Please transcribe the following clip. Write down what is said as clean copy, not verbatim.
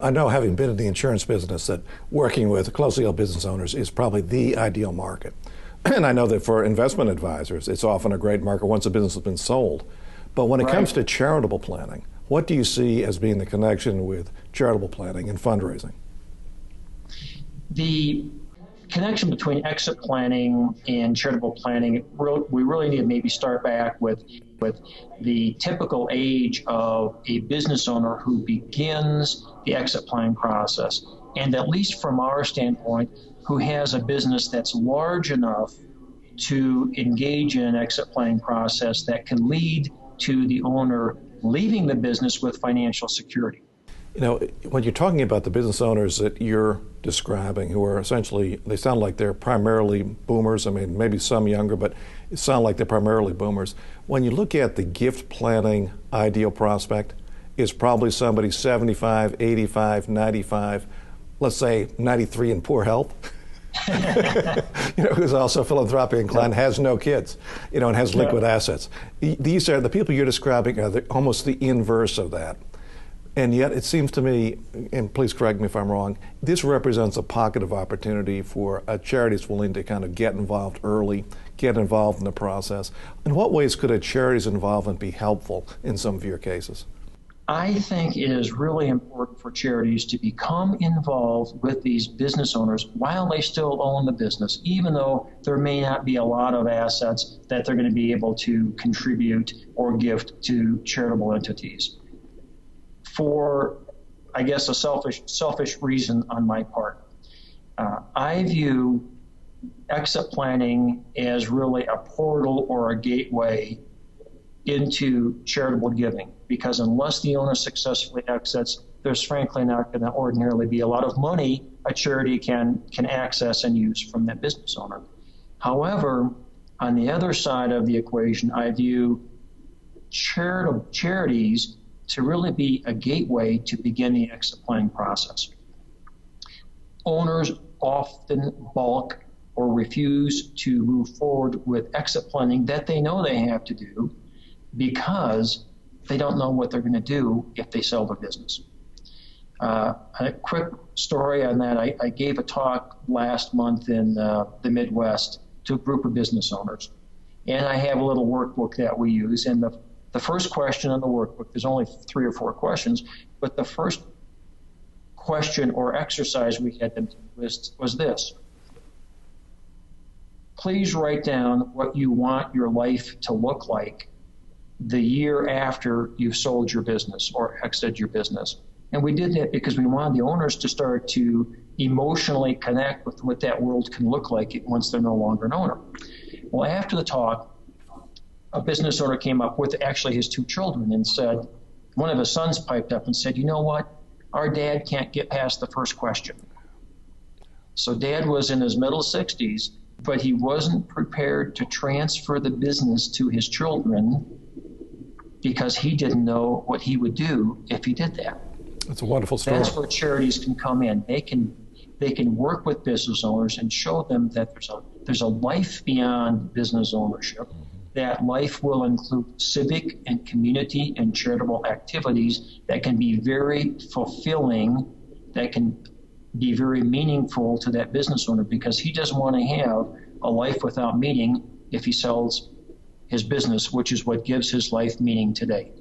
I know, having been in the insurance business, that working with closely held business owners is probably the ideal market. And I know that for investment advisors, it's often a great market once a business has been sold. But when it comes to charitable planning, what do you see as being the connection with charitable planning and fundraising? The connection between exit planning and charitable planning, we really need to maybe start back with the typical age of a business owner who begins the exit planning process. And at least from our standpoint, who has a business that's large enough to engage in an exit planning process that can lead to the owner leaving the business with financial security. You know, when you're talking about the business owners that you're describing, who are essentially, they sound like they're primarily boomers. I mean, maybe some younger, but it sounds like they're primarily boomers. When you look at the gift planning ideal prospect, is probably somebody 75, 85, 95, let's say 93 in poor health. You know, who's also philanthropically inclined, has no kids, you know, and has liquid assets. These are the people you're describing are almost the inverse of that. And yet it seems to me, and please correct me if I'm wrong, this represents a pocket of opportunity for charities willing to kind of get involved early, get involved in the process. In what ways could a charity's involvement be helpful in some of your cases? I think it is really important for charities to become involved with these business owners while they still own the business, even though there may not be a lot of assets that they're going to be able to contribute or gift to charitable entities. For, I guess, a selfish reason on my part, I view exit planning as really a portal or a gateway into charitable giving, because unless the owner successfully exits, there's frankly not going to ordinarily be a lot of money a charity can access and use from that business owner. However, on the other side of the equation, I view charities to really be a gateway to begin the exit planning process. Owners often balk or refuse to move forward with exit planning that they know they have to do because they don't know what they're going to do if they sell their business. A quick story on that, I gave a talk last month in the Midwest to a group of business owners. And I have a little workbook that we use. And the first question on the workbook, there's only 3 or 4 questions, but the first question or exercise we had them list was this. Please write down what you want your life to look like the year after you've sold your business or exited your business. And we did that because we wanted the owners to start to emotionally connect with what that world can look like once they're no longer an owner. Well, after the talk, a business owner came up with actually his 2 children and said, one of his sons piped up and said, you know what? Our dad can't get past the first question. So dad was in his middle 60s, but he wasn't prepared to transfer the business to his children because he didn't know what he would do if he did that. That's a wonderful story. That's where charities can come in. They can work with business owners and show them that there's a life beyond business ownership. That life will include civic and community and charitable activities that can be very fulfilling, that can be very meaningful to that business owner, because he doesn't want to have a life without meaning if he sells his business, which is what gives his life meaning today.